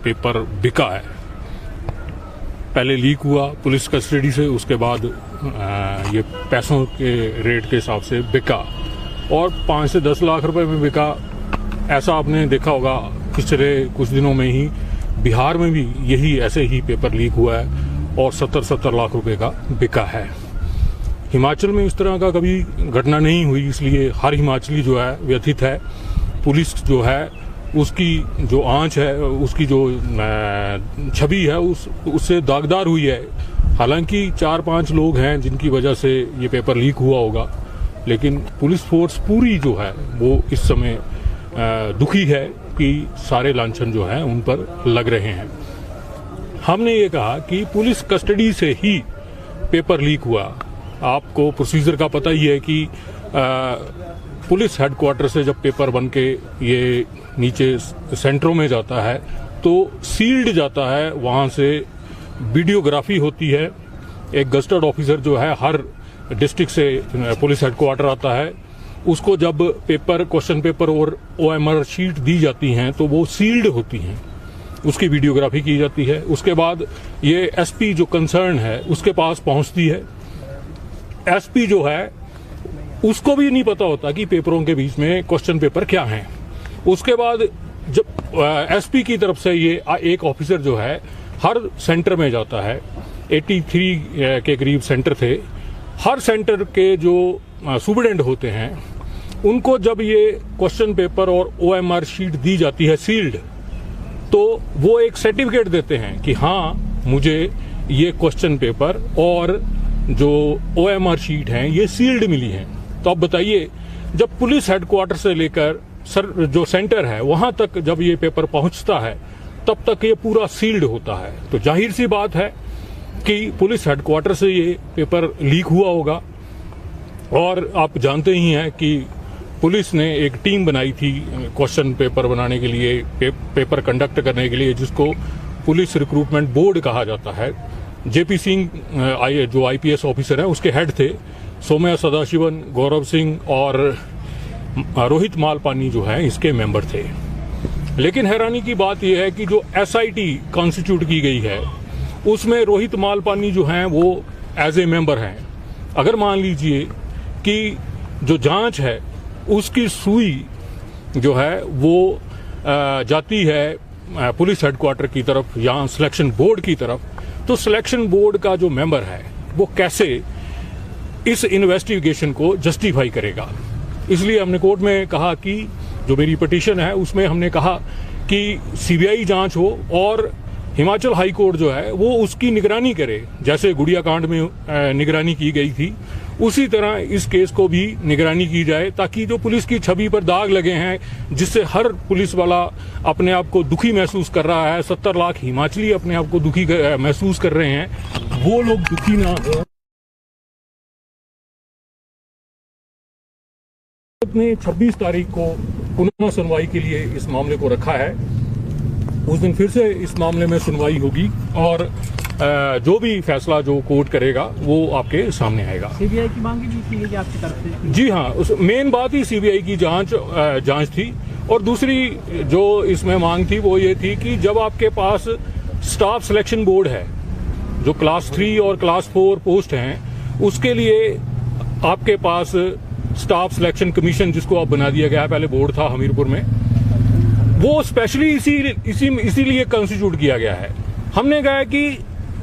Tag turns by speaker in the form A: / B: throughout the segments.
A: Paper बिका है। पहले लीक हुआ पुलिस कस्टडी से, उसके बाद ये पैसों के रेट के हिसाब से बिका और 5 से 10 लाख रुपए में बिका। ऐसा आपने देखा होगा पिछले कुछ दिनों में ही बिहार में भी यही ऐसे ही पेपर लीक हुआ है और 70-70 लाख रुपए का बिका है। हिमाचल में इस तरह का कभी घटना नहीं हुई, इसलिए हर हिमाचली जो है व्यथित है। पुलिस जो है उसकी जो आंच है, उसकी जो छवि है उससे दागदार हुई है। हालांकि 4-5 लोग हैं जिनकी वजह से ये पेपर लीक हुआ होगा, लेकिन पुलिस फोर्स पूरी जो है वो इस समय दुखी है कि सारे लांछन जो है उन पर लग रहे हैं। हमने ये कहा कि पुलिस कस्टडी से ही पेपर लीक हुआ। आपको प्रोसीजर का पता ही है कि पुलिस हेडक्वार्टर से जब पेपर बन के ये नीचे सेंटरों में जाता है तो सील्ड जाता है, वहां से वीडियोग्राफी होती है। एक गस्टेड ऑफिसर जो है हर डिस्ट्रिक्ट से पुलिस हेडक्वार्टर आता है, उसको जब पेपर, क्वेश्चन पेपर और OMR शीट दी जाती हैं तो वो सील्ड होती हैं, उसकी वीडियोग्राफी की जाती है। उसके बाद ये SP जो कंसर्न है उसके पास पहुंचती है। SP जो है उसको भी नहीं पता होता कि पेपरों के बीच में क्वेश्चन पेपर क्या हैं। उसके बाद जब SP की तरफ से ये एक ऑफिसर जो है हर सेंटर में जाता है, 83 के करीब सेंटर थे। हर सेंटर के जो सुपरिटेंडेंट होते हैं उनको जब ये क्वेश्चन पेपर और OMR शीट दी जाती है सील्ड, तो वो एक सर्टिफिकेट देते हैं कि हाँ मुझे ये क्वेश्चन पेपर और जो OMR शीट हैं ये सील्ड मिली हैं। तो अब बताइए, जब पुलिस हेडक्वार्टर से लेकर जो सेंटर है वहां तक जब ये पेपर पहुंचता है तब तक ये पूरा सील्ड होता है। तो जाहिर सी बात है कि पुलिस हेडक्वार्टर से ये पेपर लीक हुआ होगा। और आप जानते ही हैं कि पुलिस ने एक टीम बनाई थी क्वेश्चन पेपर बनाने के लिए, पेपर कंडक्ट करने के लिए, जिसको पुलिस रिक्रूटमेंट बोर्ड कहा जाता है। JP सिंह जो IPS ऑफिसर है उसके हेड थे, सोम्या सदाशिवन, गौरव सिंह और रोहित मालपानी जो है इसके मेंबर थे। लेकिन हैरानी की बात यह है कि जो SIT कॉन्स्टिट्यूट की गई है उसमें रोहित मालपानी जो हैं वो एज ए मेंबर हैं। अगर मान लीजिए कि जो जांच है उसकी सुई जो है वो जाती है पुलिस हेडक्वार्टर की तरफ या सिलेक्शन बोर्ड की तरफ, तो सिलेक्शन बोर्ड का जो मेंबर है वो कैसे इस इन्वेस्टिगेशन को जस्टिफाई करेगा। इसलिए हमने कोर्ट में कहा कि जो मेरी पिटीशन है उसमें हमने कहा कि CBI जांच हो और हिमाचल हाई कोर्ट जो है वो उसकी निगरानी करे। जैसे गुड़िया कांड में निगरानी की गई थी उसी तरह इस केस को भी निगरानी की जाए, ताकि जो पुलिस की छवि पर दाग लगे हैं जिससे हर पुलिस वाला अपने आप को दुखी महसूस कर रहा है, 70 लाख हिमाचली अपने आप को दुखी महसूस कर रहे हैं, वो लोग दुखी ना हो। ने 26 तारीख को पुनः सुनवाई के लिए इस मामले को रखा है। उस दिन फिर से इस मामले में सुनवाई होगी और जो भी फैसला जो कोर्ट करेगा वो आपके सामने आएगा।
B: CBI की मांग भी की गई आपकी तरफ से?
A: जी हाँ, उस मेन बात ही CBI की जांच थी। और दूसरी जो इसमें मांग थी वो ये थी कि जब आपके पास स्टाफ सिलेक्शन बोर्ड है, जो क्लास 3 और क्लास 4 पोस्ट हैं, उसके लिए आपके पास स्टाफ सिलेक्शन कमीशन, जिसको अब बना दिया गया है, पहले बोर्ड था हमीरपुर में, वो स्पेशली इसीलिए कंस्टिट्यूट किया गया है। हमने कहा कि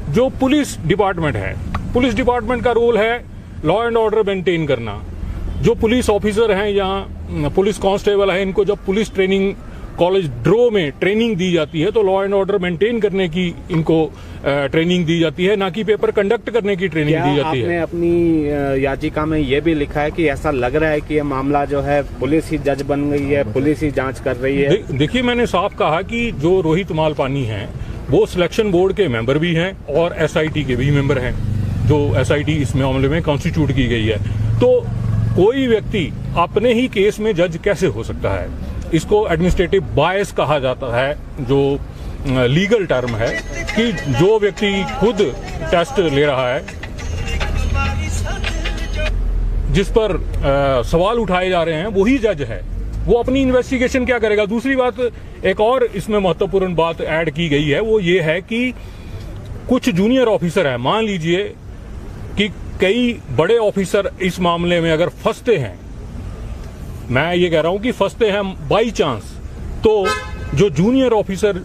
A: जो पुलिस डिपार्टमेंट है, पुलिस डिपार्टमेंट का रोल है लॉ एंड ऑर्डर मेंटेन करना। जो पुलिस ऑफिसर हैं या पुलिस कांस्टेबल है, इनको जब पुलिस ट्रेनिंग कॉलेज ड्रो में ट्रेनिंग दी जाती है तो लॉ एंड ऑर्डर मेंटेन करने की इनको ट्रेनिंग दी जाती है, ना कि पेपर कंडक्ट करने की ट्रेनिंग दी जाती है।
C: आपने अपनी याचिका में ये भी लिखा है कि ऐसा लग रहा है कि ये मामला जो है पुलिस ही जज बन गई है, पुलिस ही जांच कर रही है।
A: देखिए, मैंने साफ कहा कि जो रोहित मालपानी हैं वो सिलेक्शन बोर्ड के मेंबर भी हैं और SIT के भी मेंबर हैं, जो SIT इस मामले में कॉन्स्टिट्यूट की गई है। तो कोई व्यक्ति अपने ही केस में जज कैसे हो सकता है? इसको एडमिनिस्ट्रेटिव बायस कहा जाता है, जो लीगल टर्म है कि जो व्यक्ति खुद टेस्ट ले रहा है, जिस पर सवाल उठाए जा रहे हैं, वही जज है। वो अपनी इन्वेस्टिगेशन क्या करेगा। दूसरी बात, एक और इसमें महत्वपूर्ण बात ऐड की गई है, वो ये है कि कुछ जूनियर ऑफिसर हैं, मान लीजिए कि कई बड़े ऑफिसर इस मामले में अगर फंसते हैं, मैं ये कह रहा हूं कि फंसते हैं बाई चांस, तो जो जूनियर ऑफिसर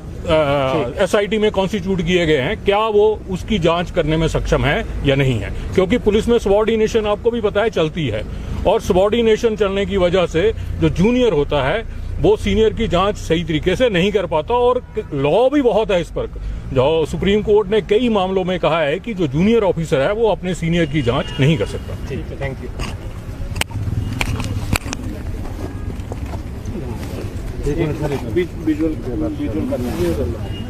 A: एसआईटी में कॉन्स्टिट्यूट किए गए हैं, क्या वो उसकी जांच करने में सक्षम है या नहीं है। क्योंकि पुलिस में सबॉर्डिनेशन आपको भी पता है चलती है, और सबॉर्डिनेशन चलने की वजह से जो जूनियर होता है वो सीनियर की जांच सही तरीके से नहीं कर पाता, और लॉ भी बहुत है इस पर। जो सुप्रीम कोर्ट ने कई मामलों में कहा है कि जो जूनियर ऑफिसर है वो अपने सीनियर की जांच नहीं कर सकता।
C: ठीक है, थैंक यू। विजुअल करना है।